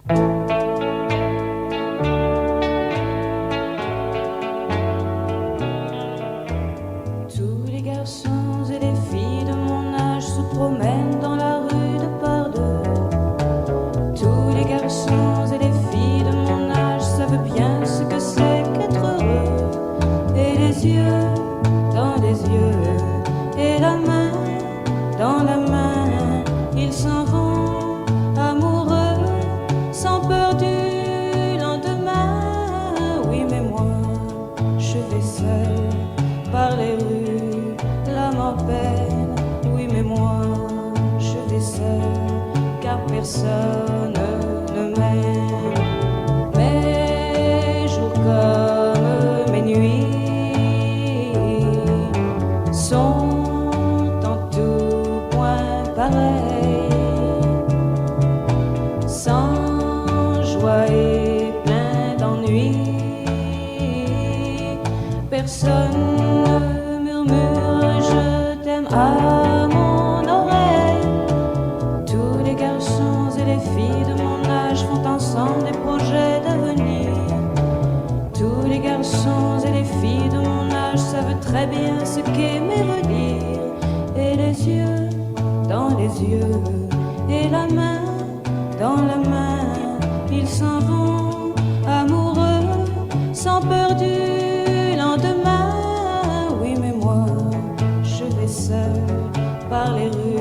Tous les garçons et les filles de mon âge se promènent dans la rue de par deux. Tous les garçons et les filles de mon âge savent bien ce que c'est qu'être heureux. Et les yeux dans les yeux, et la main dans la main, ils s'en vont amoureux, sans peur du lendemain. Oui, mais moi, je vais seul par les rues, l'âme en peine. Oui, mais moi, je vais seul, car personne ne m'aime. Mes jours comme mes nuits sont en tout point pareils, sans joie et plein d'ennui. Personne ne murmure je t'aime à mon oreille. Tous les garçons et les filles de mon âge font ensemble des projets d'avenir. Tous les garçons et les filles de mon âge savent très bien ce qu'aimer veut dire. Et les yeux dans les yeux, et la main dans la main, ils s'en vont amoureux, sans peur du lendemain. Oui, mais moi, je vais seul par les rues,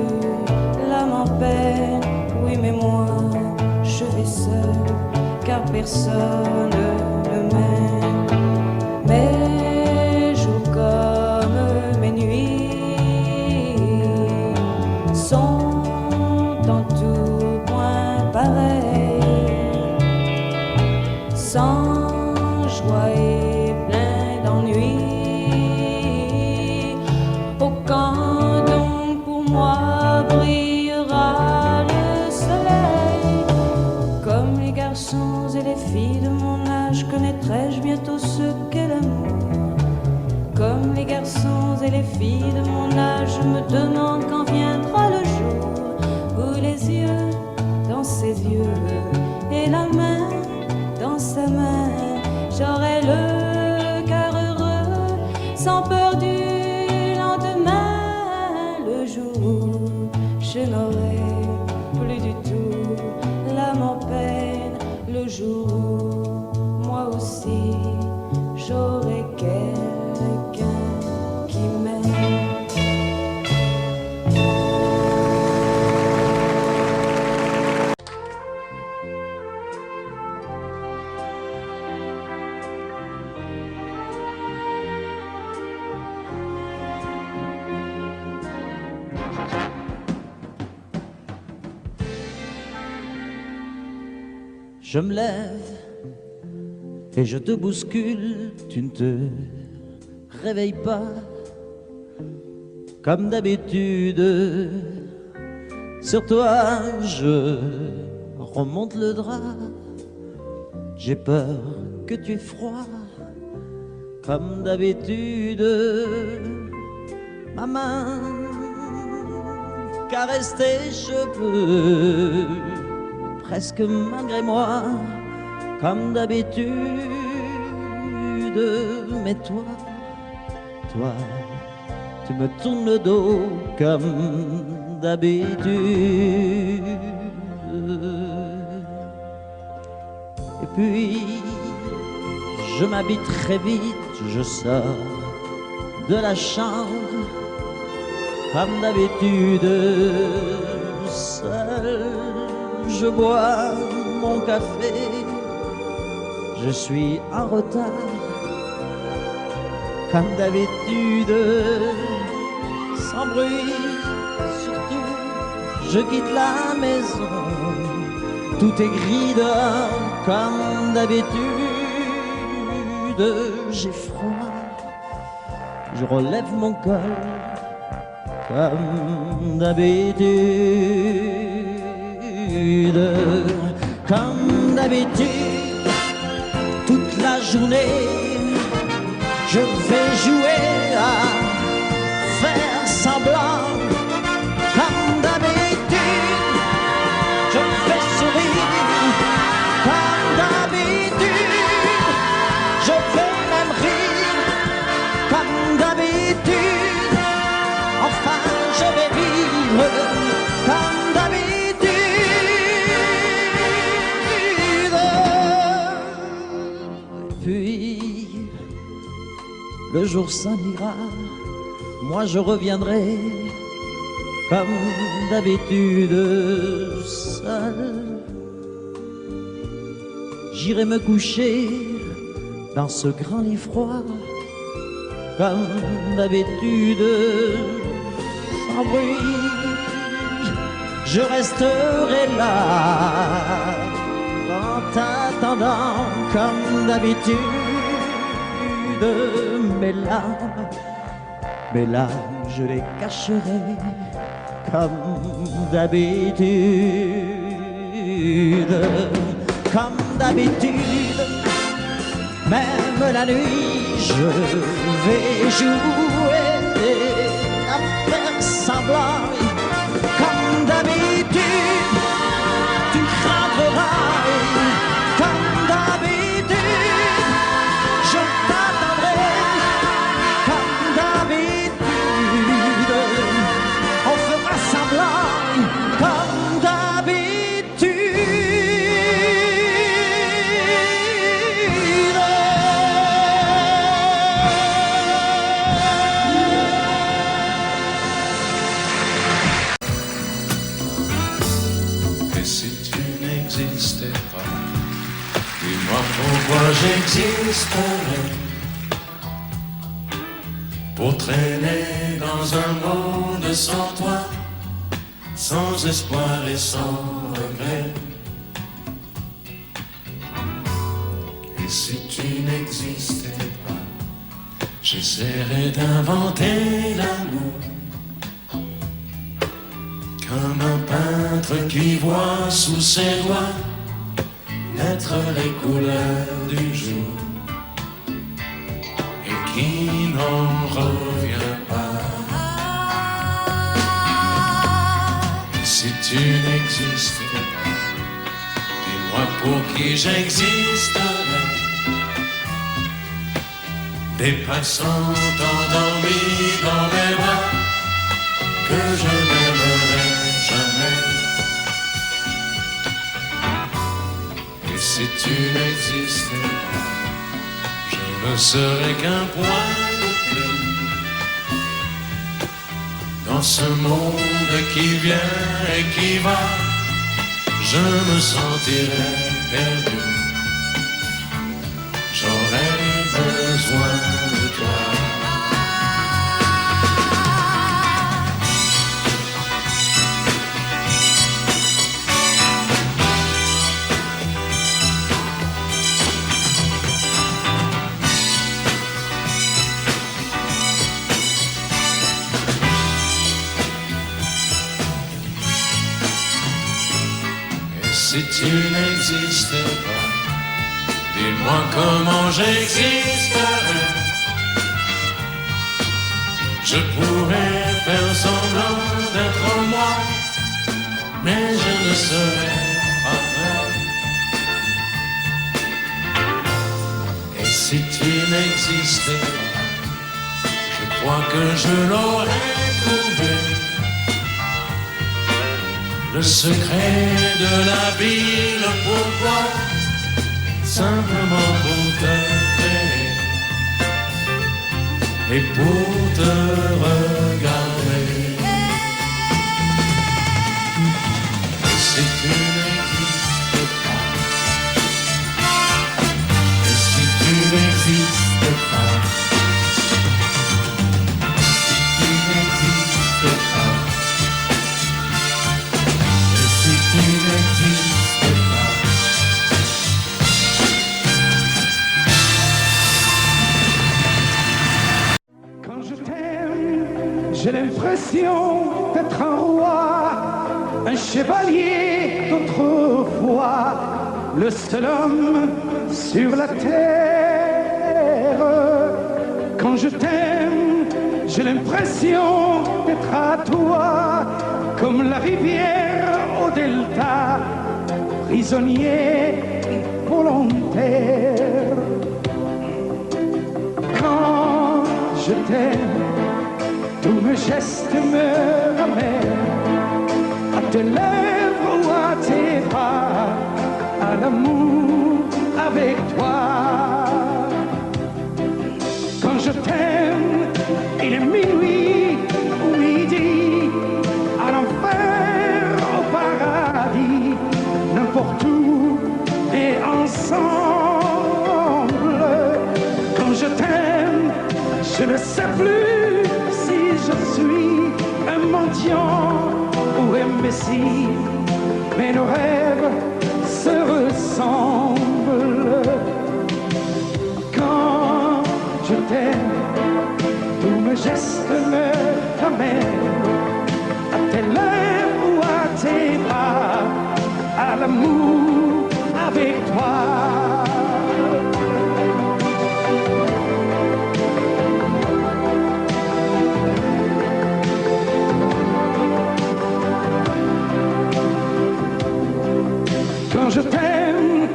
l'âme en peine. Oui, mais moi, je vais seul, car personne ne m'aime. Mes jours comme mes nuits sont en tout point pareils, sans joie et plein d'ennui. Oh, quand donc pour moi brillera le soleil, comme les garçons et les filles de mon âge, connaîtrai-je bientôt ce qu'est l'amour. Comme les garçons et les filles de mon âge, je me demande quand viendra le jour où les yeux dans ses yeux, et la main dans sa main, j'aurai le cœur heureux, sans peur du lendemain. Le jour où je n'aurai plus du tout l'âme en peine, le jour où moi aussi j'aurai quelqu'un qui m'aime. Je me lève et je te bouscule, tu ne te réveilles pas comme d'habitude. Sur toi je remonte le drap, j'ai peur que tu aies froid comme d'habitude. Ma main caresse tes cheveux, presque malgré moi, comme d'habitude. Mais toi, tu me tournes le dos comme d'habitude. Et puis, je m'habille très vite, je sors de la chambre, comme d'habitude, seul. Je bois mon café, je suis en retard, comme d'habitude, sans bruit, surtout, je quitte la maison, tout est gris dehors, comme d'habitude, j'ai froid, je relève mon col, comme d'habitude. Comme d'habitude, toute la journée, je vais jouer à faire semblant. Comme d'habitude, je fais sourire jour s'en ira, moi je reviendrai comme d'habitude seul. J'irai me coucher dans ce grand lit froid comme d'habitude sans bruit. Je resterai là en t'attendant comme d'habitude. Mes larmes, je les cacherai comme d'habitude. Comme d'habitude, même la nuit, je vais jouer à faire semblant. Comme d'habitude, tu craindras. Comme d'habitude, je t'attendrai. Comme d'habitude, on fera semblant. Comme d'habitude. Pourquoi j'existerais pour traîner dans un monde sans toi, sans espoir et sans regret? Et si tu n'existais pas, j'essaierais d'inventer l'amour comme un peintre qui voit sous ses doigts naître les couleurs du jour et qui n'en revient pas. Et si tu n'existais pas, dis-moi pour qui j'existerais. Des passants endormis dans mes bras que je n'aimerais jamais. Si tu n'existais pas, je ne serais qu'un point de plus dans ce monde qui vient et qui va. Je me sentirais perdu. J'aurais besoin de toi. Si tu n'existais pas, dis-moi comment j'existerais. Je pourrais faire semblant d'être moi, mais je ne serais pas vrai. Et si tu n'existais pas, je crois que je l'aurais trouvé. Le secret de la vie, le pourquoi, simplement pour te créer et pour te regarder. Et si tu n'existes pas, et si tu n'existes pas, si tu n'existes pas, tu n'existes pas. Quand je t'aime, j'ai l'impression d'être un roi, un chevalier d'autrefois, le seul homme sur la terre. Quand je t'aime, j'ai l'impression d'être à toi, comme la rivière au delta, prisonnier volontaire. Quand je t'aime, tous mes gestes me ramènent à tes lèvres ou à tes bras, à l'amour avec toi. Quand je t'aime, sais plus si je suis un mendiant ou un messie, mais nos rêves se ressemblent. Quand je t'aime, tous mes gestes me ramènent à tes lèvres ou à tes bras, à l'amour avec toi. Quand je t'aime,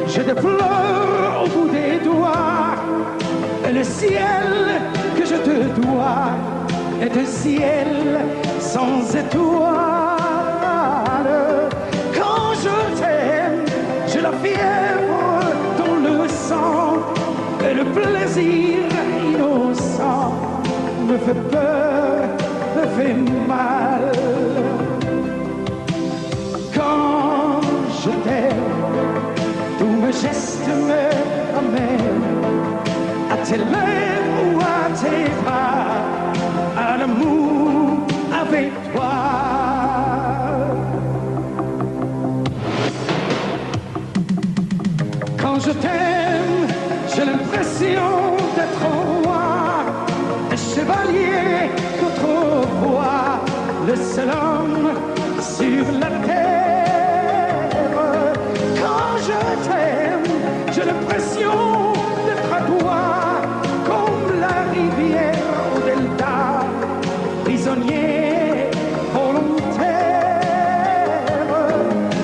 j'ai des fleurs au bout des doigts, et le ciel que je te dois est un ciel sans étoiles. Quand je t'aime, j'ai la fièvre dans le sang, et le plaisir innocent me fait peur, me fait mal. Quand je t'aime, tous mes gestes me ramènent à tes lèvres ou à tes bras, à l'amour avec toi. Quand je t'aime, j'ai l'impression d'être roi, un chevalier d'autrefois, le seul homme sur la terre. Quand je t'aime, j'ai l'impression d'être à toi, comme la rivière au delta, prisonnier volontaire.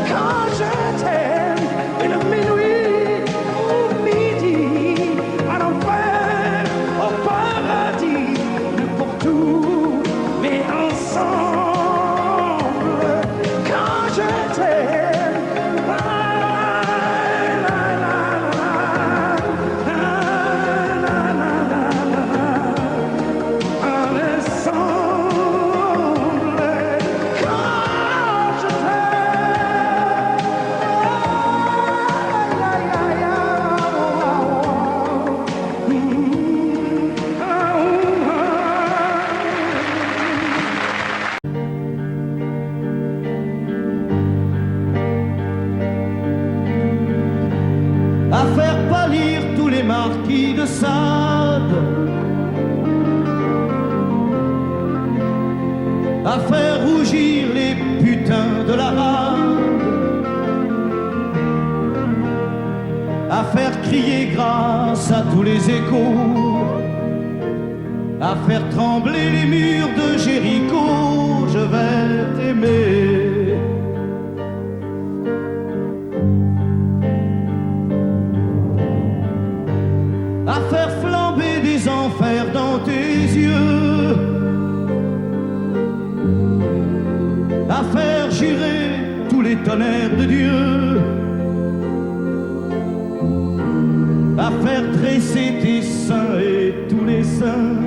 Quand je t'aime, une minuit au midi, à l'enfer, au paradis, n'importe où, mais ensemble. Quand je t'aime, à faire pâlir tous les marquis de Sade, à faire rougir les putains de la rade, à faire crier grâce à tous les échos, à faire trembler les murs de Jéricho. Je vais t'aimer. À faire flamber des enfers dans tes yeux, à faire jurer tous les tonnerres de Dieu, à faire tresser tes seins et tous les saints,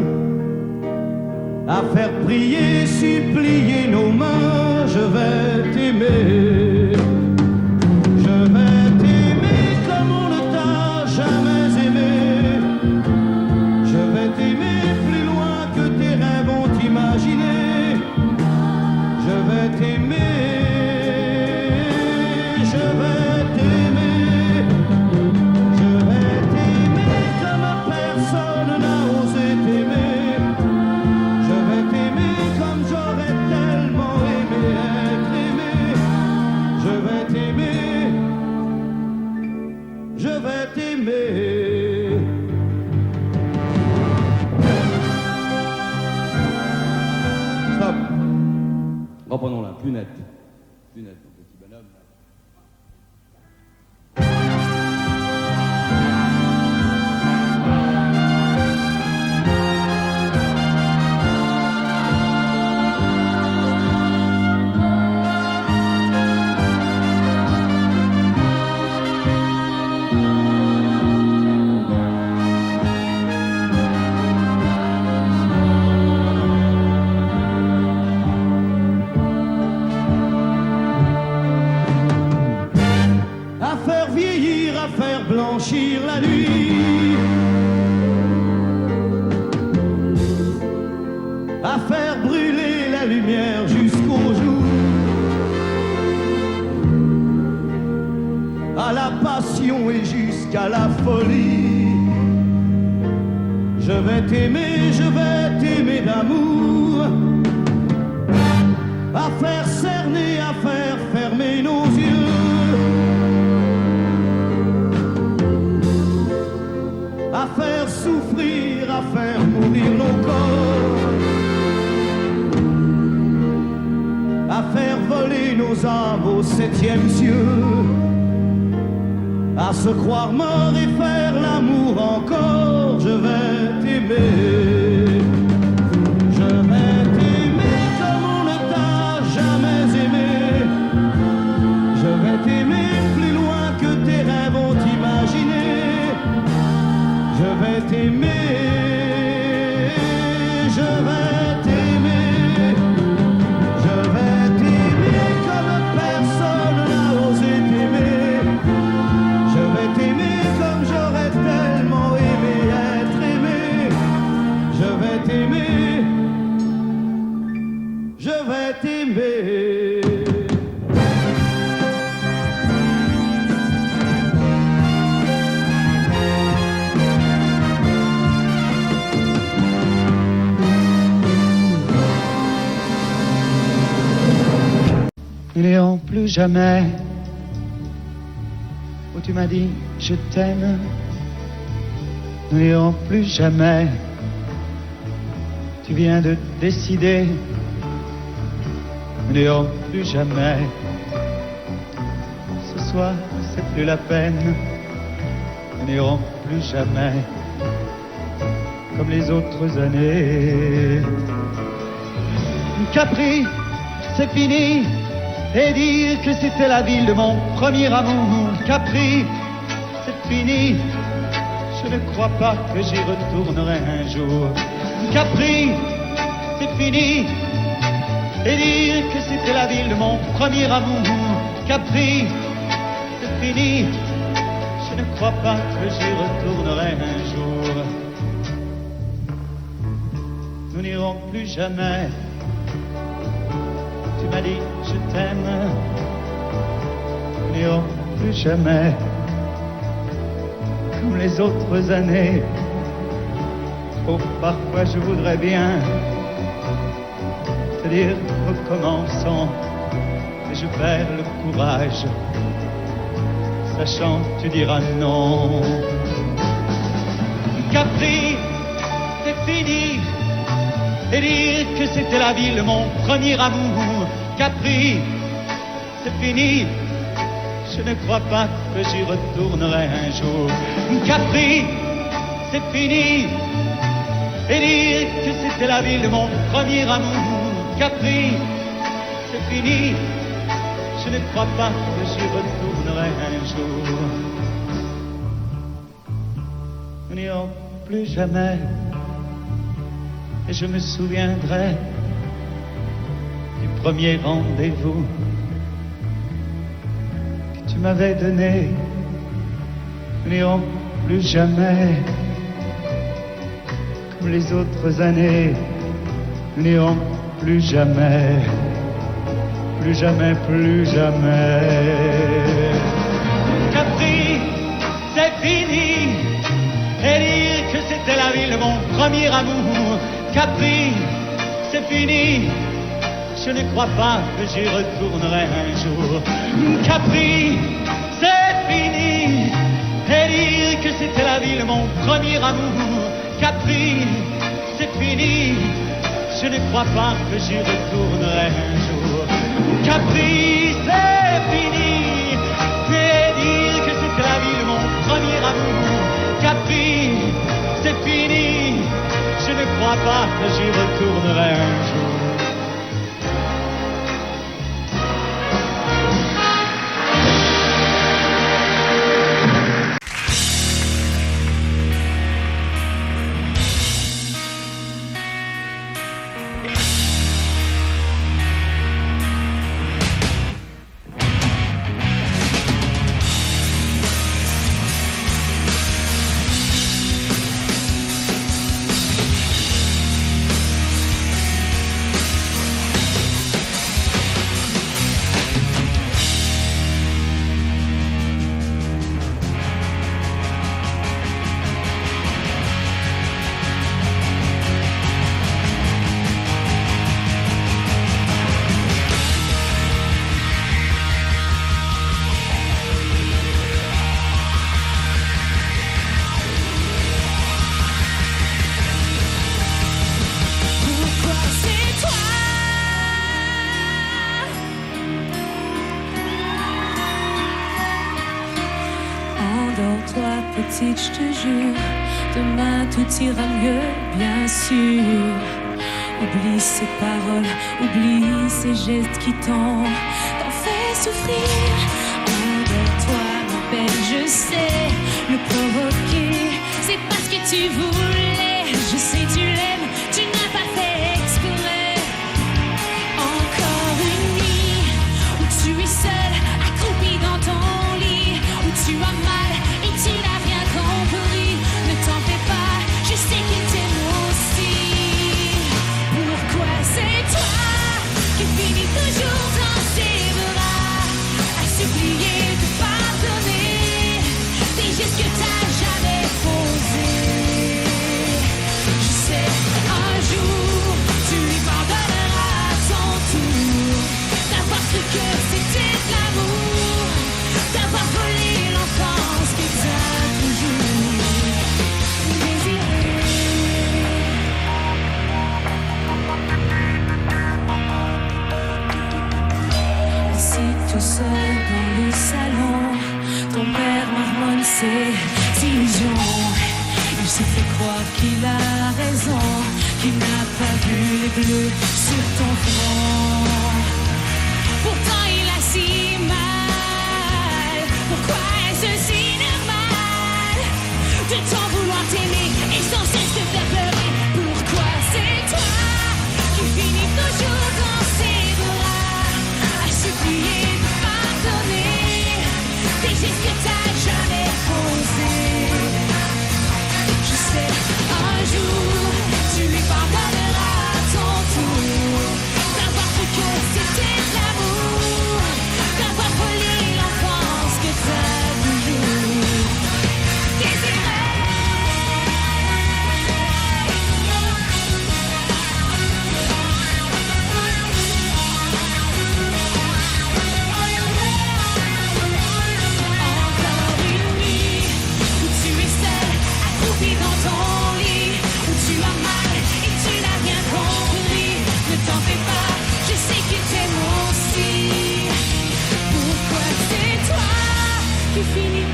à faire prier, supplier nos mains. Je vais t'aimer. Je vais t'aimer comme on ne t'a jamais aimé. Je vais t'aimer plus loin que tes rêves ont imaginé. Je vais t'aimer, je vais t'aimer. Je vais t'aimer comme personne n'a osé t'aimer. Je vais t'aimer comme j'aurais tellement aimé être aimé. Je vais t'aimer, je vais t'aimer. Stop. Reprenons-la, plus net. Plus net, mon petit bonhomme. blanchir la nuit, à faire brûler la lumière jusqu'au jour, à la passion et jusqu'à la folie. Je vais t'aimer d'amour, à faire cerner, à faire fermer nos yeux, à faire souffrir, à faire mourir nos corps, à faire voler nos âmes au 7e cieux, à se croire mort et faire l'amour encore. Je vais t'aimer, je vais t'aimer comme on ne t'a jamais aimé. Je vais t'aimer plus loin que tes rêves ont imaginé. Je vais t'aimer, je vais t'aimer, je vais t'aimer comme personne n'a osé t'aimer. Je vais t'aimer comme j'aurais tellement aimé être aimé. Je vais t'aimer, je vais t'aimer. Nous n'irons plus jamais où tu m'as dit je t'aime. Nous n'irons plus jamais. Tu viens de décider. Nous n'irons plus jamais. Ce soir, c'est plus la peine. Nous n'irons plus jamais comme les autres années. Capri, c'est fini. Et dire que c'était la ville de mon premier amour. Capri, c'est fini. Je ne crois pas que j'y retournerai un jour. Capri, c'est fini. Et dire que c'était la ville de mon premier amour. Capri, c'est fini. Je ne crois pas que j'y retournerai un jour. Nous n'irons plus jamais. Tu m'as dit je t'aime. Nous n'irons plus jamais comme les autres années. Oh, parfois je voudrais bien te dire recommençons, mais je perds le courage, sachant que tu diras non. Capri, c'est fini. Et dire que c'était la ville de mon premier amour. Capri, c'est fini. Je ne crois pas que j'y retournerai un jour. Capri, c'est fini. Et dire que c'était la ville de mon premier amour. Capri, c'est fini. Je ne crois pas que j'y retournerai un jour. Nous n'irons plus jamais. Et je me souviendrai du premier rendez-vous que tu m'avais donné. Nous n'irons plus jamais comme les autres années. Nous n'irons plus jamais, plus jamais, plus jamais. Capri, c'est fini. Et dire que c'était la ville de mon premier amour. Capri, c'est fini. Je ne crois pas que j'y retournerai un jour. Capri, c'est fini. Et dire que c'était la ville de mon premier amour. Capri, c'est fini. Je ne crois pas que j'y retournerai un jour. Capri, c'est fini. Et dire que c'était la ville de mon premier amour. Capri, c'est fini. Je ne crois pas que j'y retournerai un jour. toi, petite, je te jure. Demain tout ira mieux, bien sûr. Oublie ces paroles, oublie ces gestes qui t'ont fait souffrir. Envers toi, ma belle, je sais le provoquer. C'est parce que tu voulais, je sais tu l'aimes, tu n'as pas fait exprès. Encore une nuit où tu es seule, accroupie dans ton lit, où tu as mal et tu n'as rien compris. Ne t'en fais pas, je sais qu'il t'aime aussi. Pourquoi c'est toi qui finis toujours dans ses bras, à supplier de pardonner des gestes que t'as jamais posés. Je sais, un jour, tu lui pardonneras à ton tour d'avoir cru que c'était de l'amour, d'avoir volé l'enfance que t'as toujours désiré. Assis tout seul dans le salon, ton père marmonne ses illusions. Il se fait croire qu'il a raison, qu'il n'a pas vu les bleus sur ton front. Pourtant il a si mal. Pourquoi est-ce si normal de t'en vouloir t'aimer et sans cesse te faire pleurer? Pourquoi c'est toi qui finis toujours dans ses bras, à supplier de pardonner des gestes que t'as jamais posés? Je sais, un jour, tu lui pardonneras à ton tour d'avoir cru que c'était de l'amour, d'avoir volé l'enfance que t'as toujours désiré. Encore une nuit où tu es seule, accroupie dans ton lit, où tu as mal et tu n'as rien compris. Ne t'en fais pas, je sais qu'il t'aime aussi. Pourquoi c'est toi qui finis?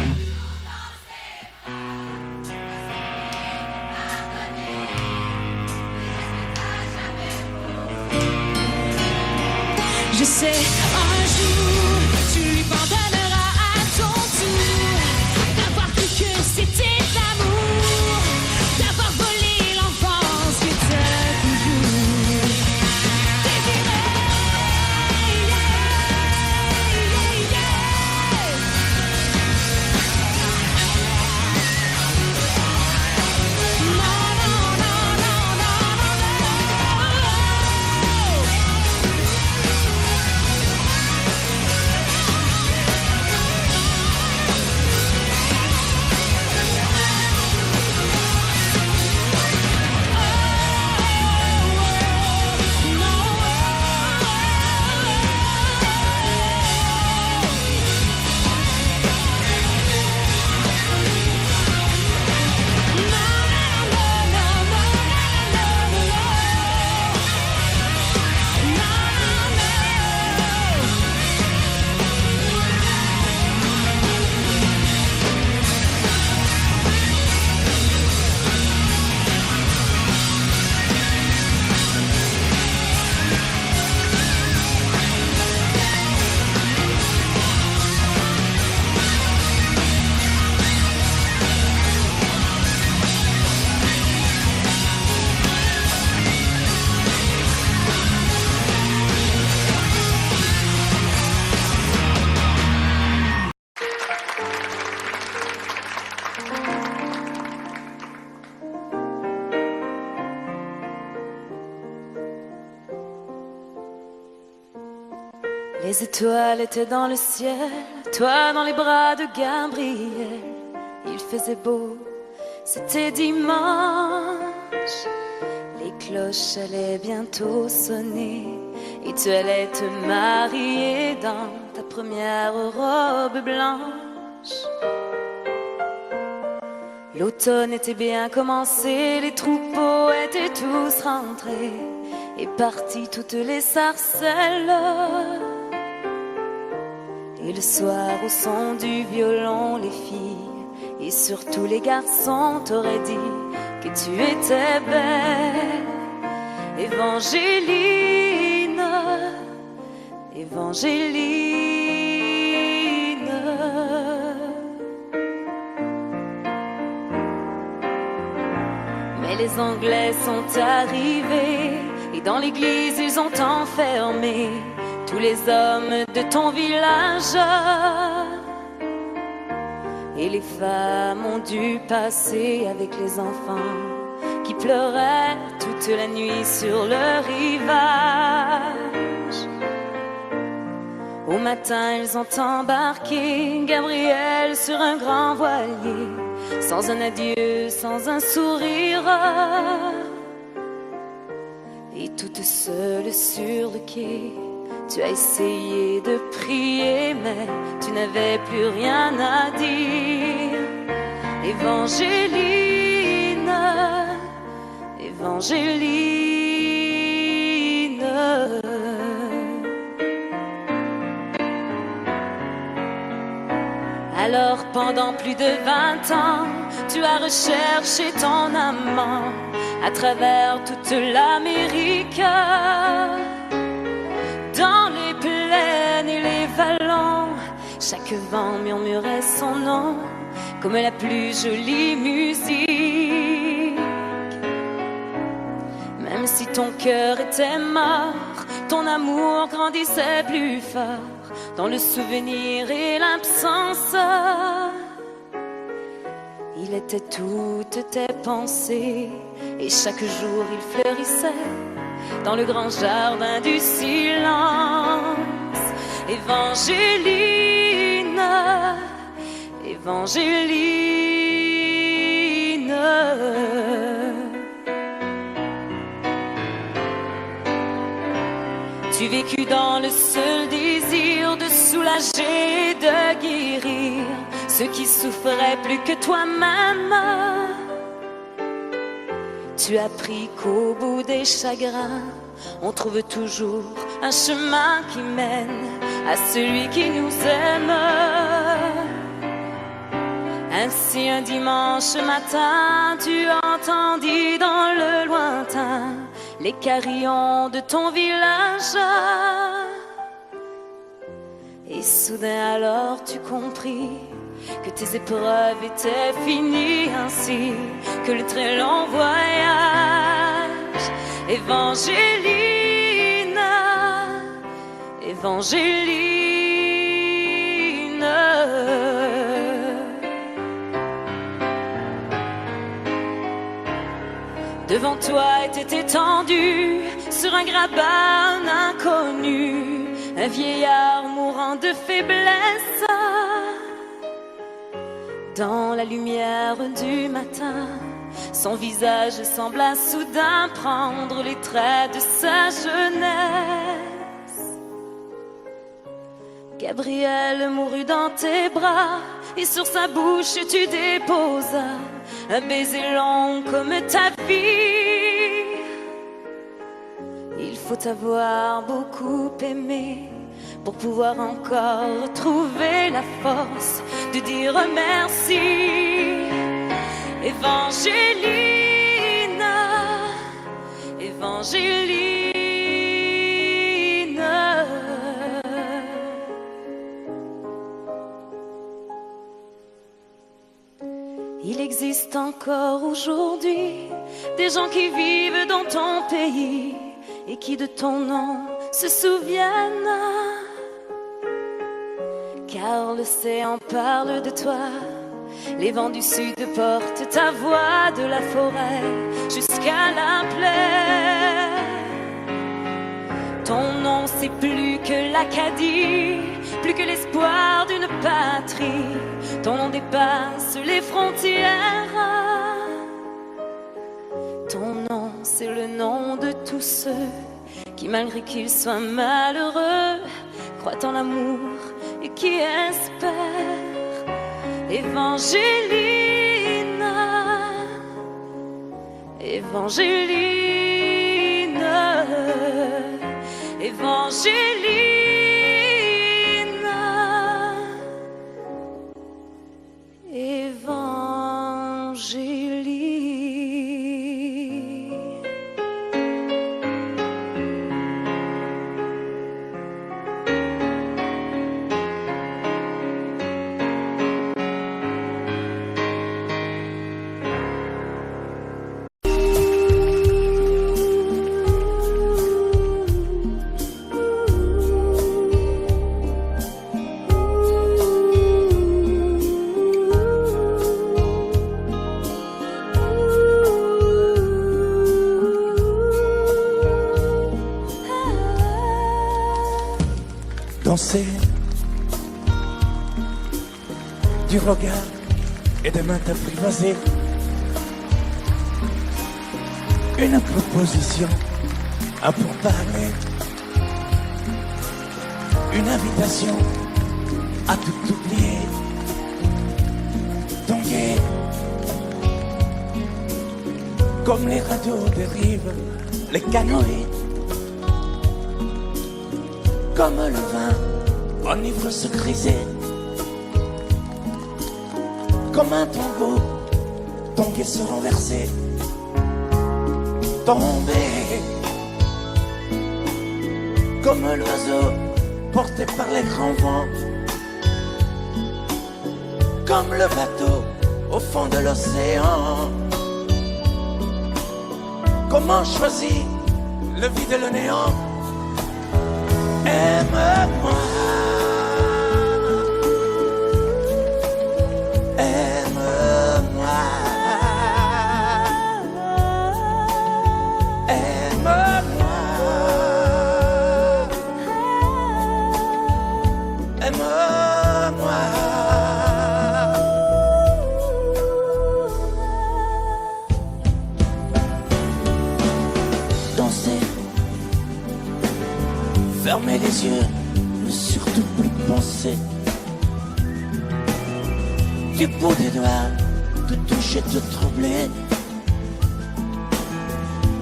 Je sais, un jour, tu lui pardonneras à ton tour d'avoir cru que c'était de l'amour, d'avoir volé l'enfance que t'as toujours désiré. Non, non, non, non, non, Les étoiles étaient dans le ciel, toi dans les bras de Gabriel. Il faisait beau, c'était dimanche. Les cloches allaient bientôt sonner et tu allais te marier dans ta première robe blanche. L'automne était bien commencé, les troupeaux étaient tous rentrés et partis toutes les sarcelles. Et le soir au son du violon, les filles, et sur tous les garçons t'auraient dit que tu étais belle. Évangéline, Évangéline. Mais les Anglais sont arrivés et dans l'église ils ont enfermé tous les hommes de ton village. Et les femmes ont dû passer avec les enfants qui pleuraient toute la nuit sur le rivage. Au matin, ils ont embarqué Gabriel sur un grand voilier, sans un adieu, sans un sourire. Et toute seule sur le quai, tu as essayé de prier, mais tu n'avais plus rien à dire. Évangéline, Évangéline. Alors pendant plus de 20 ans, tu as recherché ton amant à travers toute l'Amérique. Dans les plaines et les vallons, chaque vent murmurait son nom comme la plus jolie musique. Même si ton cœur était mort, ton amour grandissait plus fort dans le souvenir et l'absence. Il était toutes tes pensées et chaque jour il fleurissait dans le grand jardin du silence. Évangéline, Évangéline. Tu vécus dans le seul désir de soulager et de guérir ceux qui souffraient plus que toi-même. Tu as appris qu'au bout des chagrins, on trouve toujours un chemin qui mène à celui qui nous aime. Ainsi un dimanche matin, tu entendis dans le lointain les carillons de ton village. Et soudain alors tu compris que tes épreuves étaient finies, ainsi que le très long voyage. Évangéline, Évangéline. Devant toi était étendu sur un grabat un inconnu, un vieillard mourant de faiblesse. Dans la lumière du matin, son visage sembla soudain prendre les traits de sa jeunesse. Gabriel mourut dans tes bras et sur sa bouche tu déposas un baiser long comme ta vie. Il faut avoir beaucoup aimé pour pouvoir encore retrouver la force de dire merci. Évangéline, Évangéline. Il existe encore aujourd'hui des gens qui vivent dans ton pays et qui de ton nom se souviennent. Car l'océan parle de toi, les vents du sud portent ta voix de la forêt jusqu'à la plaine. Ton nom c'est plus que l'Acadie, plus que l'espoir d'une patrie. Ton nom dépasse les frontières. Ton nom c'est le nom de tous ceux qui malgré qu'ils soient malheureux croient en l'amour et qui espèrent. Évangéline, Évangéline, Évangéline, Évangéline. Angélique. Danser du regard et des mains apprivoisées, une proposition à pourparler, une invitation à tout oublier, tanguer comme les radeaux des rives, les canoës. Comme le vin enivre ce grisé, comme un tango, tanguer se renverser, tomber, comme l'oiseau porté par les grands vents, comme le bateau au fond de l'océan. Comment choisir le vide et le néant? Aime-moi, aime-moi, aime-moi, aime-moi. Danser, fermer les yeux, ne surtout plus penser. Du bout des doigts, te toucher, te troubler.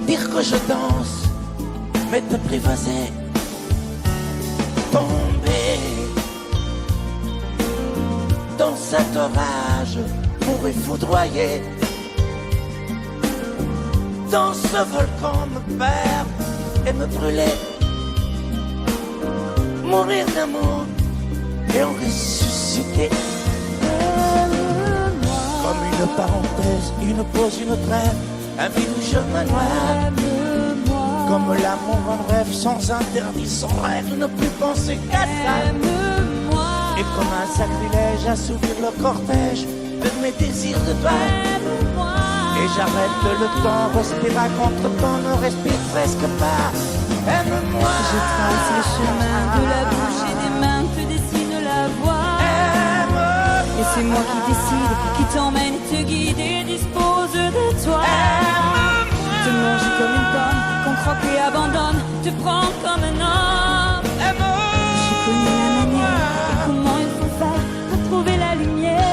Dire que je danse, mais t'apprivoiser. Tomber dans cet orage pour y foudroyer. Dans ce volcan me perdre et me brûler. Mourir d'amour et en ressusciter. Comme une parenthèse, une pause, une trêve, un vide où je me noie. Comme l'amour en rêve, sans interdit, sans règle, ne plus penser qu'à ça. Et comme un sacrilège, assouvir le cortège de mes désirs de toi. Et j'arrête le temps, respire à contre-temps, ne respire presque pas. Aime-moi. Je trace le chemin de la bouche et des mains te dessine la voie. Aime-moi. Et c'est moi qui décide, qui t'emmène, te guide et dispose de toi. Aime-moi. Te manger comme une pomme, qu'on croque et abandonne, te prends comme un homme. J'ai connu la manière et comment il faut faire pour trouver la lumière.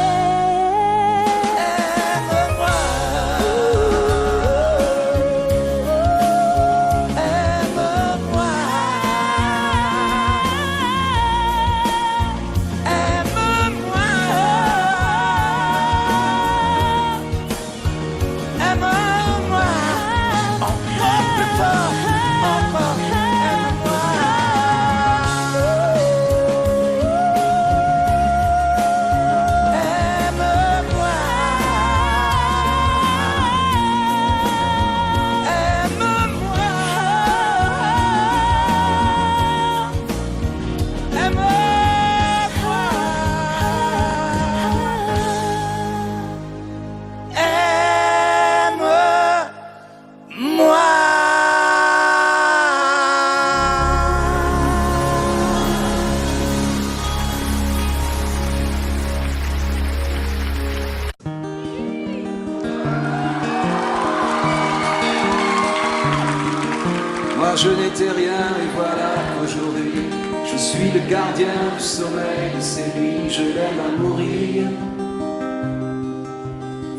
Je n'étais rien et voilà qu'aujourd'hui je suis le gardien du sommeil de ces nuits. Je l'aime à mourir.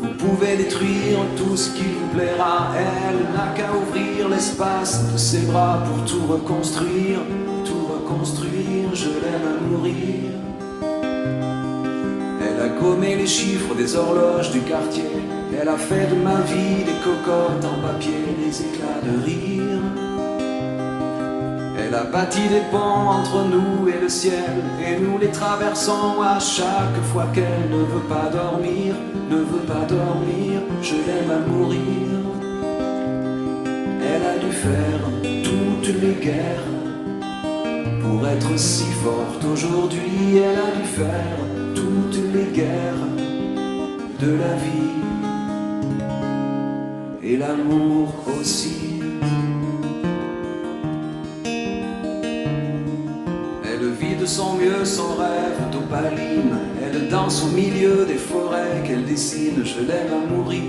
Vous pouvez détruire tout ce qui vous plaira. Elle n'a qu'à ouvrir l'espace de ses bras pour tout reconstruire. Je l'aime à mourir. Elle a gommé les chiffres des horloges du quartier. Elle a fait de ma vie des cocottes en papier, des éclats de rire. Elle a bâti des ponts entre nous et le ciel, et nous les traversons à chaque fois qu'elle ne veut pas dormir, ne veut pas dormir, je l'aime à mourir. Elle a dû faire toutes les guerres pour être si forte aujourd'hui. Elle a dû faire toutes les guerres de la vie et l'amour aussi. Elle vit de son mieux son rêve d'opaline. Elle danse au milieu des forêts qu'elle dessine. Je l'aime à mourir.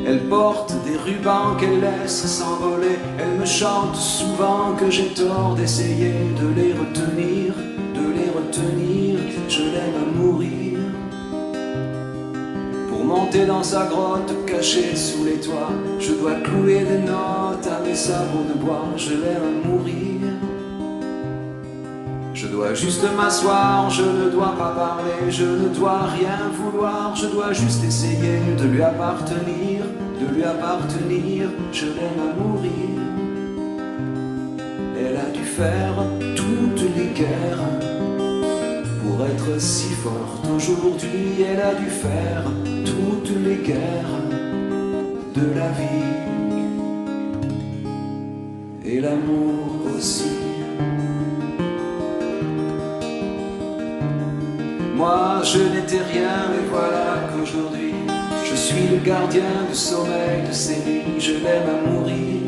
Elle porte des rubans qu'elle laisse s'envoler. Elle me chante souvent que j'ai tort d'essayer de les retenir, de les retenir. Je l'aime à mourir. Pour monter dans sa grotte cachée sous les toits, je dois clouer des notes à mes sabots de bois. Je l'aime à mourir. Je dois juste m'asseoir, je ne dois pas parler, je ne dois rien vouloir, je dois juste essayer de lui appartenir, de lui appartenir, je l'aime à mourir. Elle a dû faire toutes les guerres pour être si forte aujourd'hui. Elle a dû faire toutes les guerres de la vie et l'amour aussi. Moi je n'étais rien, mais voilà qu'aujourd'hui je suis le gardien du sommeil de ces nuits. Je l'aime à mourir.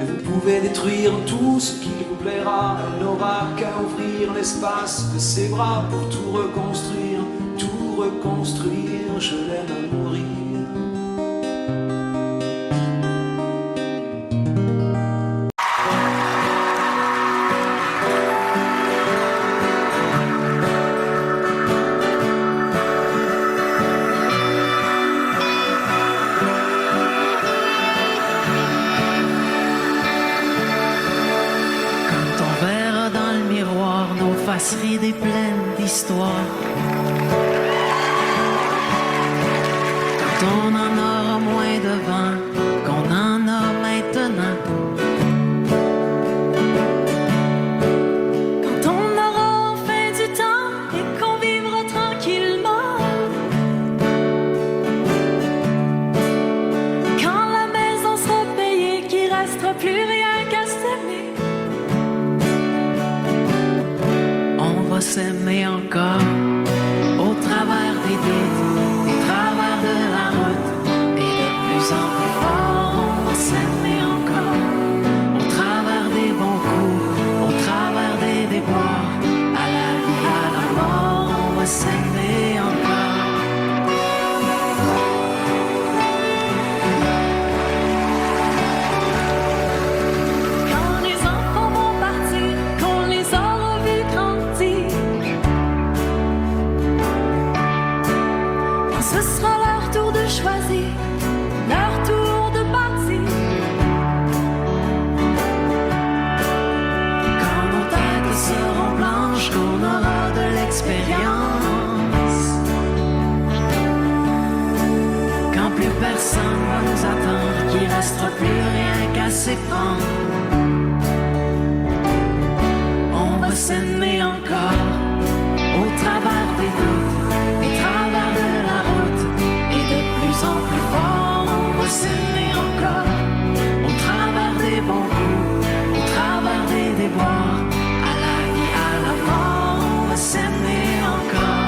Et vous pouvez détruire tout ce qui vous plaira. Elle n'aura qu'à ouvrir l'espace de ses bras pour tout reconstruire, tout reconstruire. Je l'aime à mourir. Des plaines d'histoire. Quand on en aura moins devant qu'on en a maintenant. Quand on aura enfin du temps et qu'on vivra tranquillement. Quand la maison sera payée, qu'il restera plus rien qu'à s'aimer. On va s'aimer encore au travers des doutes, au travers de la route, et de plus en plus fort. On va s'aimer encore au travers des bons coups, au travers des déboires, à la vie, à la mort. On va s'aimer encore. Quand les enfants vont partir, qu'on les aura vus grandir, ce sera leur tour de choisir, leur tour de partir. Quand nos têtes seront blanches, qu'on aura de l'expérience. Quand plus personne va nous attendre, qu'il restera plus rien qu'à s'éprendre. On va s'aimer encore au travers des doutes, des travers de la route, et de plus en plus fort. On va s'aimer encore au travers des bons coups, au travers des déboires, à la vie, à la mort. On va s'aimer encore.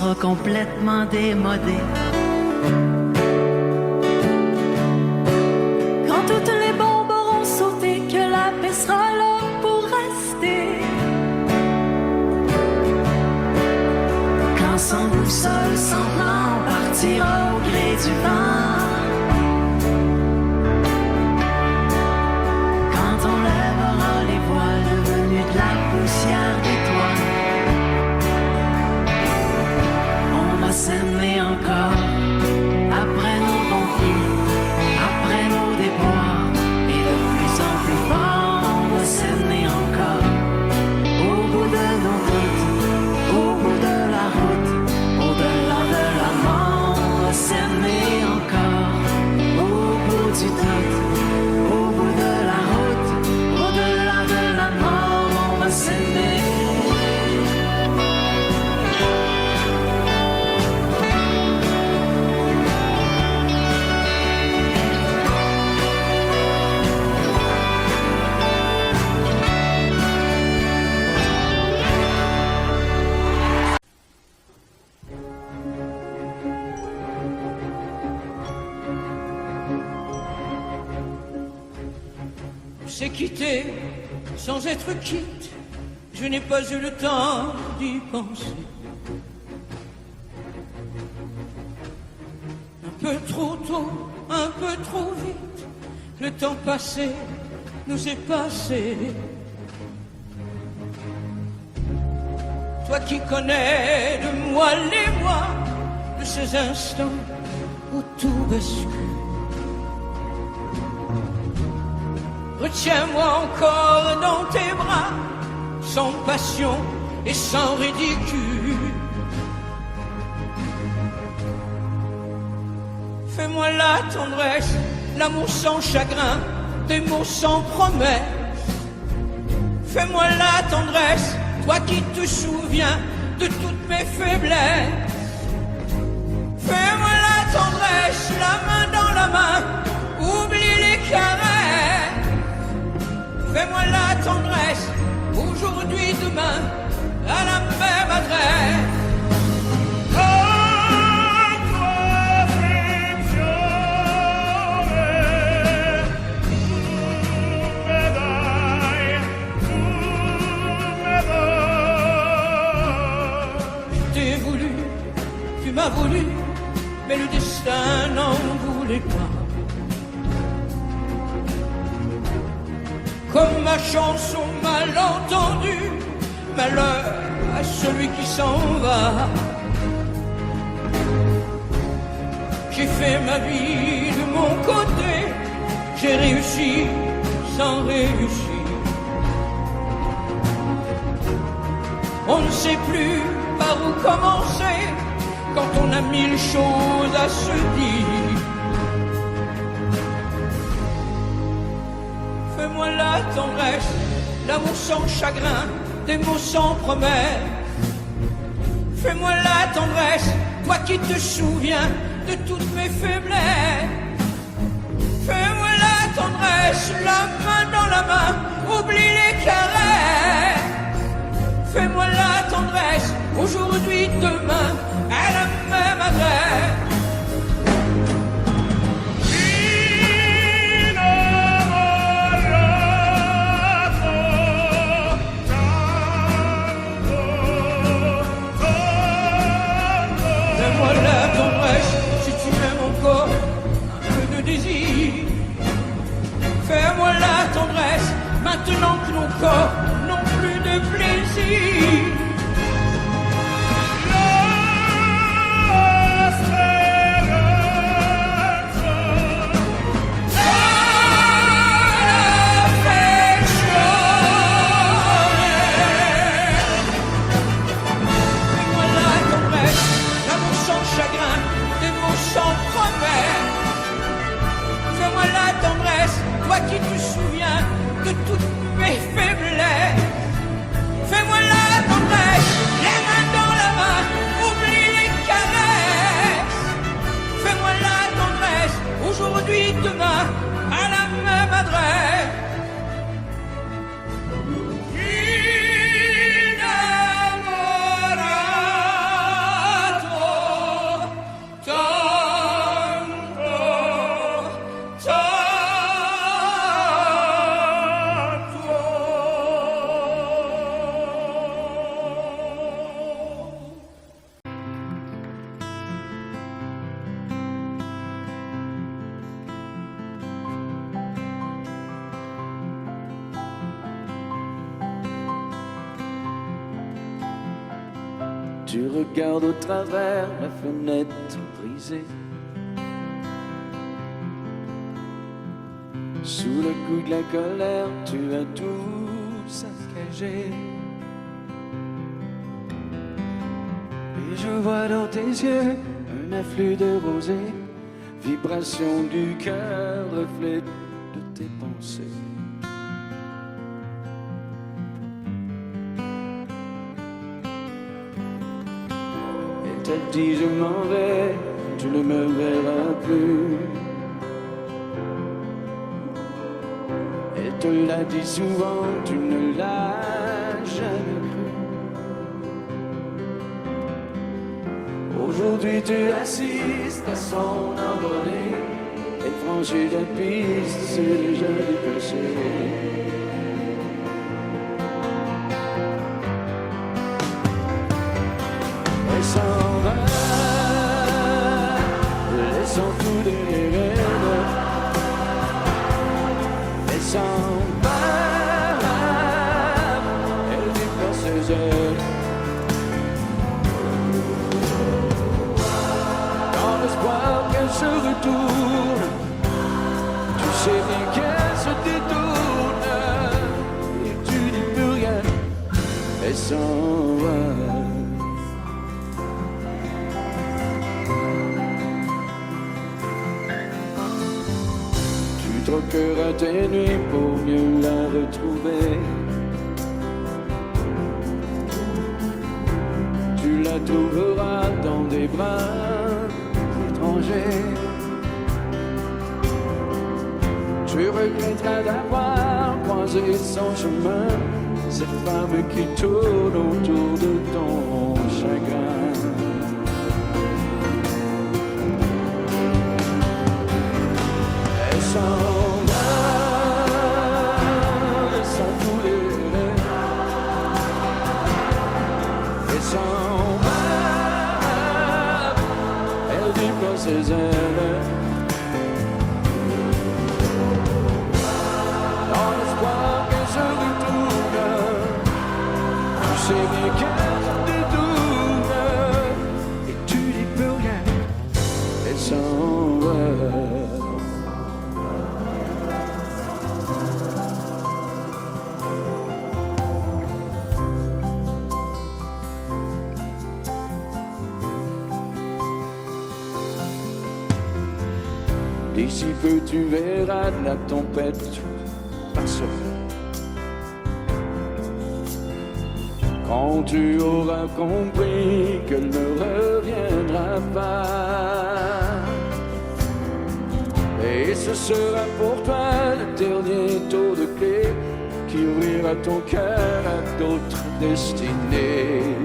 sera complètement démodé. Quand toutes les bombes auront sauté, que la paix sera là pour rester. Quand sans boussole, sans plan, partira au gré du vent. Quand on lèvera les voiles devenus de la poussière des toits, on va s'aimer encore après nos bons coups, après nos déboires, et de plus en plus fort, on va s'aimer encore. Au bout de nos routes, au bout de la route, au-delà de la mort, on va s'aimer encore. Au bout du doute, au bout de la route, au-delà de la mort, on va s'aimer. C'est quitté sans être quitte, je n'ai pas eu le temps d'y penser. Un peu trop tôt, un peu trop vite, le temps passé nous est passé. Toi qui connais de moi les mois, de ces instants où tout bascule. Retiens-moi encore dans tes bras, sans passion et sans ridicule. Fais-moi la tendresse, l'amour sans chagrin, des mots sans promesse. Fais-moi la tendresse, toi qui te souviens de toutes mes faiblesses. Fais-moi la tendresse, la main dans la main, oublie les caresses. Fais-moi la tendresse, aujourd'hui, demain, à la même adresse. Je t'ai voulu, tu m'as voulu, mais le destin n'en voulait pas. Comme ma chanson mal entendue, malheur à celui qui s'en va. J'ai fait ma vie de mon côté, j'ai réussi sans réussir. On ne sait plus par où commencer quand on a mille choses à se dire. Fais-moi la tendresse, l'amour sans chagrin, des mots sans promesse. Fais-moi la tendresse, toi qui te souviens de toutes mes faiblesses. Fais-moi la tendresse, la main dans la main, oublie les caresses. Fais-moi la tendresse, aujourd'hui, demain, à la même adresse. Fais-moi la tendresse, si tu m'aimes encore, un peu de désir. Fais-moi la tendresse, maintenant que nos corps n'ont plus de plaisir. Toi qui te souviens de toutes mes faiblesses. Fais-moi la tendresse, les mains dans la main, oublie les caresses. Fais-moi la tendresse, aujourd'hui, demain, à la même adresse. Innamorato. Tu regardes au travers la fenêtre brisée. Sous le coup de la colère, tu as tout saccagé. Et je vois dans tes yeux un afflux de rosée, vibration du cœur, reflet de tes pensées. Elle t'a dit je m'en vais, tu ne me verras plus. Elle te l'a dit souvent, tu ne l'as jamais cru. Aujourd'hui tu assistes à son envolée. Elle franchit la piste, c'est déjà dépassé. Elle s'en va, laissant tout derrière. Elle s'en va, elle déploie ses ailes. Dans l'espoir qu'elle se retourne, tu sais bien qu'elle se détourne. Et tu dis plus rien, elle s'en va. Tu troqueras tes nuits pour mieux la retrouver. Tu la trouveras dans des bras étrangers. Tu regretteras d'avoir croisé son chemin, cette femme qui tourne autour de ton chagrin. Elle s'en va, sans tous les rêves. Elle s'en va, elle déploie ses ailes. Dans l'espoir qu'elle se retourne, tu sais bien qu'elle se détourne. Et tu dis plus rien, elle s'en va. D'ici peu tu verras la tempête passera. Quand tu auras compris qu'elle ne reviendra pas. Et ce sera pour toi le dernier tour de clé qui ouvrira ton cœur à d'autres destinées.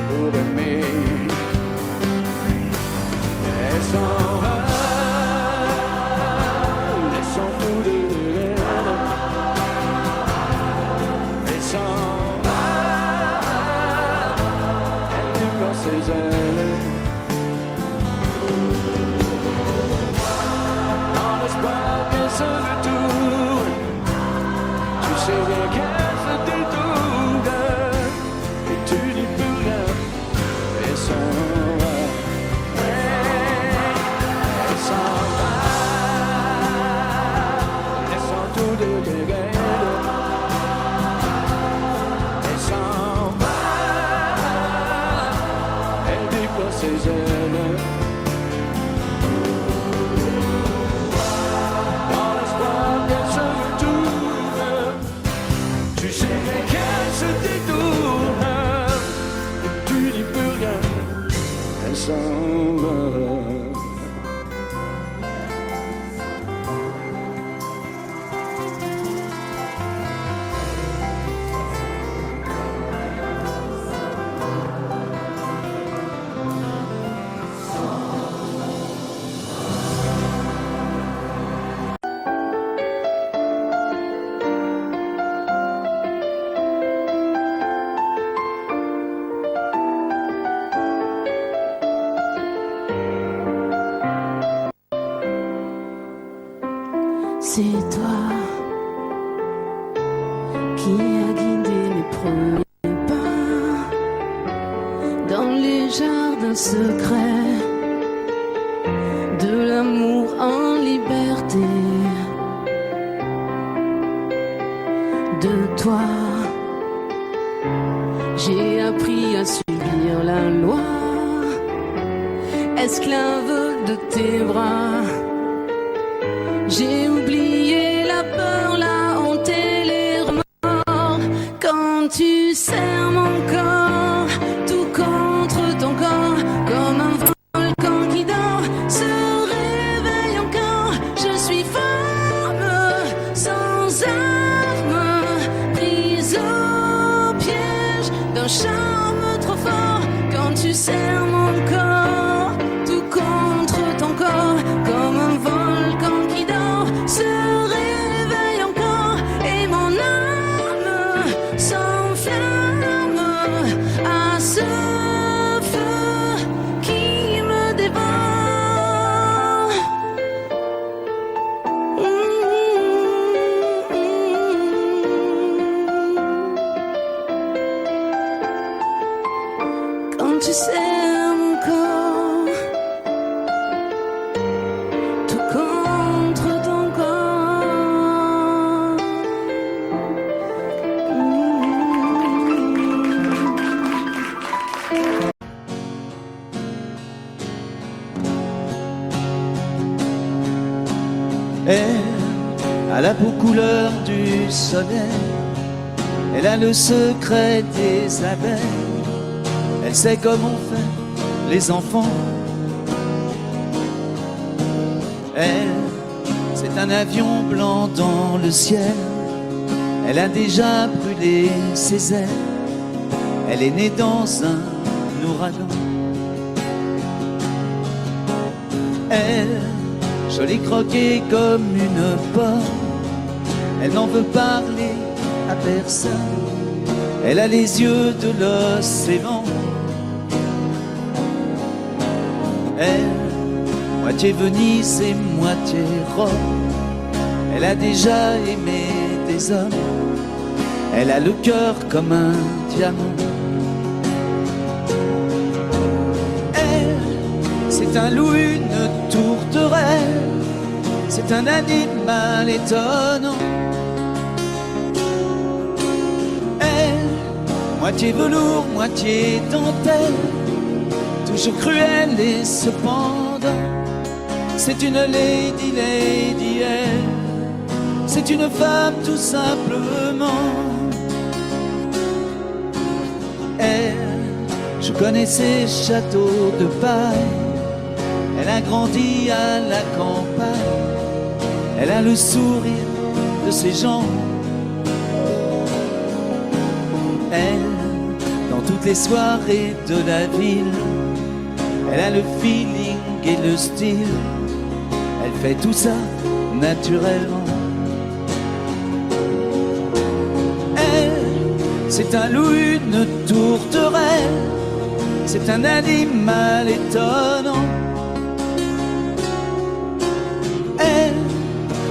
Pour aimer, elle s'en va, laissant tout derrière. Elle s'en va, elle déploie ses ailes. Dans l'espoir qu'elle se retourne, tu sais bien qu'elle se détourne. Et tu dis plus rien, elle s'en va. Ses ailes. Dans l'espoir qu'elle se retourne, tu sais bien qu'elle se détourne. Et tu dis plus rien, elle s'en va. C'est toi qui as guidé mes premiers pas. secret de l'amour en liberté. De toi, j'ai appris à subir la loi, esclave de tes bras. J'ai oublié la peur, la honte et les remords. Quand tu serres mon corps, tout contre ton corps, comme un volcan qui dort, se réveille encore. Je suis femme, sans arme, prise au piège d'un charme trop fort. Quand tu serres mon corps, tout contre ton corps, comme un volcan qui dort, se réveille encore, et mon âme s'enflamme à ce feu qui me dévore. Quand tu serres mon corps, tout contre ton corps. Elle a la peau couleur du soleil, elle a le secret des abeilles, elle sait comment faire les enfants. Elle, c'est un avion blanc dans le ciel, elle a déjà brûlé ses ailes, elle est née dans un ouragan. Elle, jolie croquée comme une pomme, elle n'en veut parler à personne, elle a les yeux de l'océan. Elle, moitié Venise et moitié Rome, elle a déjà aimé des hommes, elle a le cœur comme un diamant. Elle, c'est un loup, une tourterelle, c'est un animal étonnant. Elle, moitié velours, moitié dentelle, toujours cruelle et cependant, c'est une lady, elle, c'est une femme tout simplement. Elle, je connais ses châteaux de paille, elle a grandi à la campagne, elle a le sourire de ses gens. Elle, dans toutes les soirées de la ville, elle a le feeling et le style, elle fait tout ça naturellement. Elle, c'est un loup, une tourterelle, c'est un animal étonnant. Elle,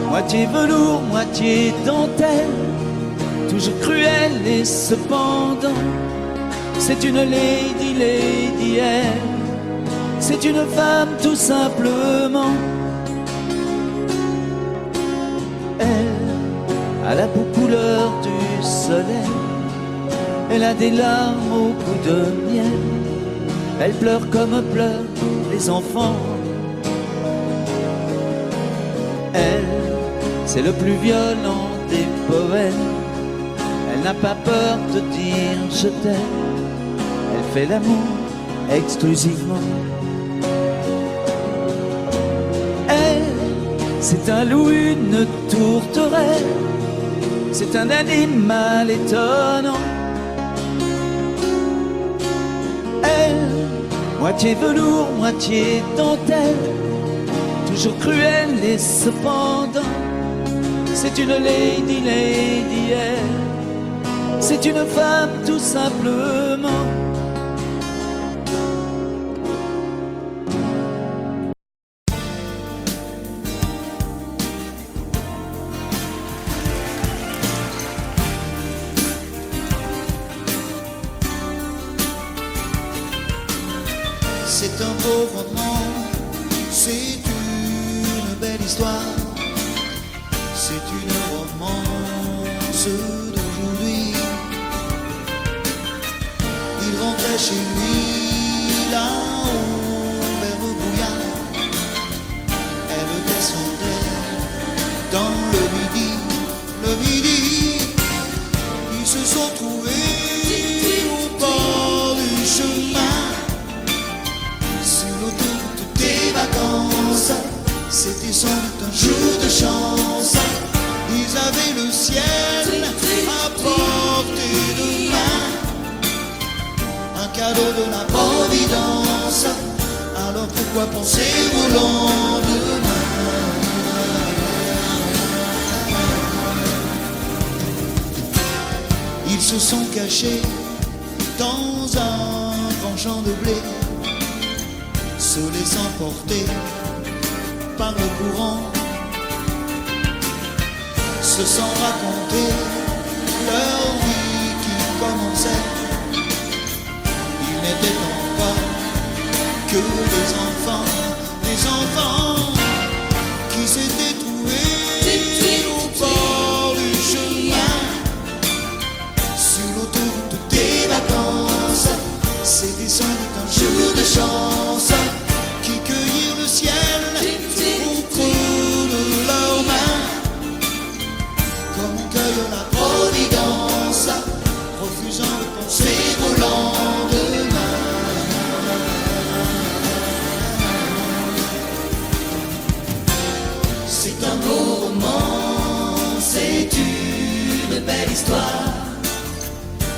moitié velours, moitié dentelle, toujours cruelle et cependant, c'est une lady, elle, c'est une femme tout simplement. Elle a la peau couleur du soleil, elle a des larmes au bout de miel, elle pleure comme pleurent les enfants. Elle, c'est le plus violent des poèmes, elle n'a pas peur de dire je t'aime, elle fait l'amour exclusivement. C'est un loup, une tourterelle, c'est un animal étonnant. Elle, moitié velours, moitié dentelle, toujours cruelle et cependant, c'est une lady, elle, c'est une femme tout simplement. C'est un beau roman, c'est une belle histoire, c'est une romance d'aujourd'hui. Il rentrait chez lui là-haut vers le brouillard, elle descendait dans le midi, ils se sont trouvés au bord du chemin, sur l'autoroute des vacances. C'était sans doute un jour de chance, ils avaient le ciel à portée de main, un cadeau de la providence. Alors pourquoi penser au lendemain? Ils se sont cachés dans un grand champ de blé, se laissant porter par le courant, se sont racontés leur vie qui commençait. Ils n'étaient encore que des enfants qui s'étaient trouvés au bord du chemin, sur l'autoroute des vacances. C'était sans doute un jour de chance, qui cueillirent le ciel au creux de leurs mains, comme on cueille la providence, refusant de penser au lendemain. C'est un beau roman, c'est une belle histoire,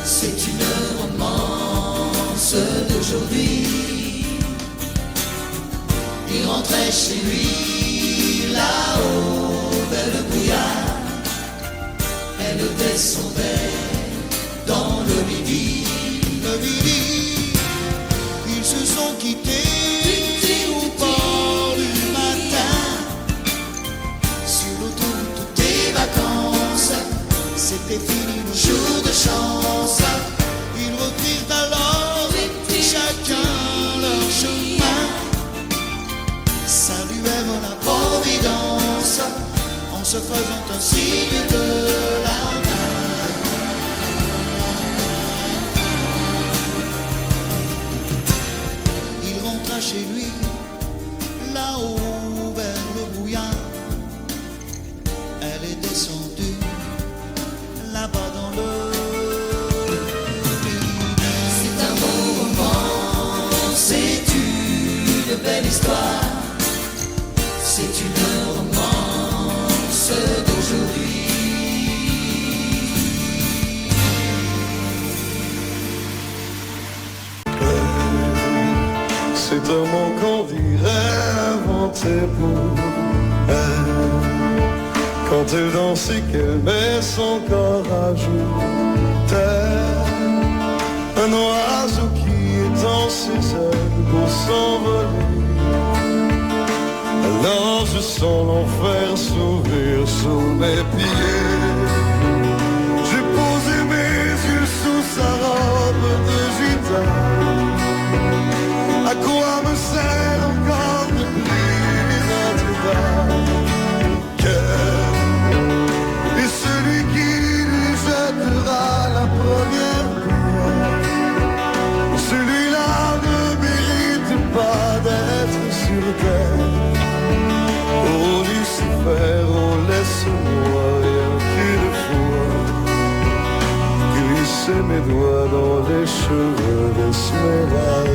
c'est une romance d'aujourd'hui. Il rentrait chez lui là-haut vers le brouillard, elle descendait dans le midi, ils se sont quittés au bord du matin, sur l'autoroute des vacances. C'était fini le jour de chance, ils reprirent alors chacun leur chemin, saluèrent la providence en se faisant un signe de la main. Il rentra chez lui là-haut vers le brouillard, elle est descendue là-bas dans le midi. C'est un beau roman, c'est une belle histoire, c'est une romance d'aujourd'hui. C'est un mot qu'on dirait inventé pour elle, quand elle danse et qu'elle met son corps à jour. Tel un oiseau qui étend ses ailes pour s'envoler, alors je sens l'enfer s'ouvrir sous mes pieds. J'ai posé mes yeux sous sa robe de gitane. À quoi me sert encore de prier notre cœur est celui qui lui jettera la première pierre. Celui-là ne mérite pas d'être sur terre. Oh Lucifer, oh laisse-moi rien qu'une fois glisser mes doigts dans les cheveux d'Esmeralda.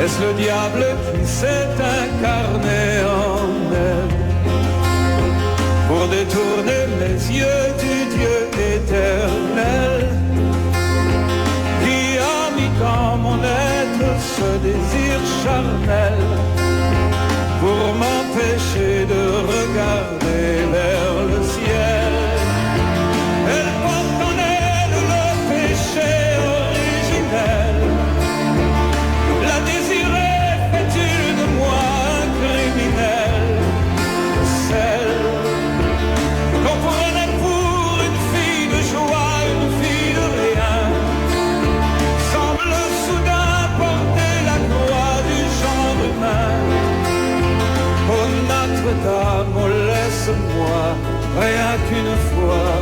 Est-ce le diable qui s'est incarné en elle pour détourner les yeux du Dieu éternel, qui a mis dans mon être ce désir charnel pour m'empêcher de regarder vers le ciel? Elle porte en elle le péché originel, la désirée fait-il de moi un criminel? Notre-Dame, oh, laisse-moi, rien qu'une fois,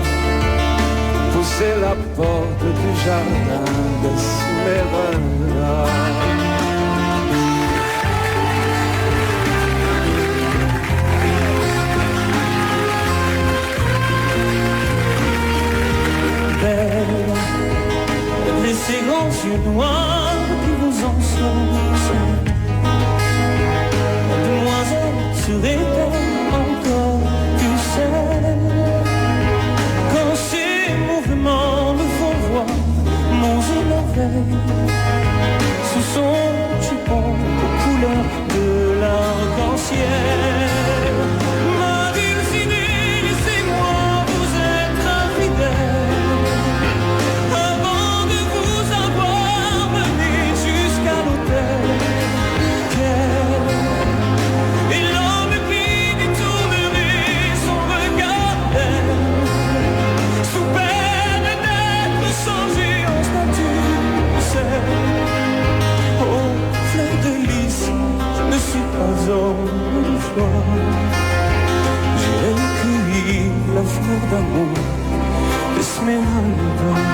pousser la porte du jardin d'Esmeralda. Belle, et ces grands yeux noirs qui vous enfoncent, demoiselle, serait-elle encore plus seule quand ces mouvements me font voir mon émerveil sous son jupon aux couleurs de l'arc-en-ciel? Ma dulcinée, laissez-moi vous être infidèle avant de vous avoir mené jusqu'à l'hôtel. Et l'homme qui détournerait son regard d'elle, sous peine d'être changé en statue de sel. Oh, fleur de lys, je ne suis pas homme de foi. J'ai cueilli la fleur d'amour d'Esmeralda.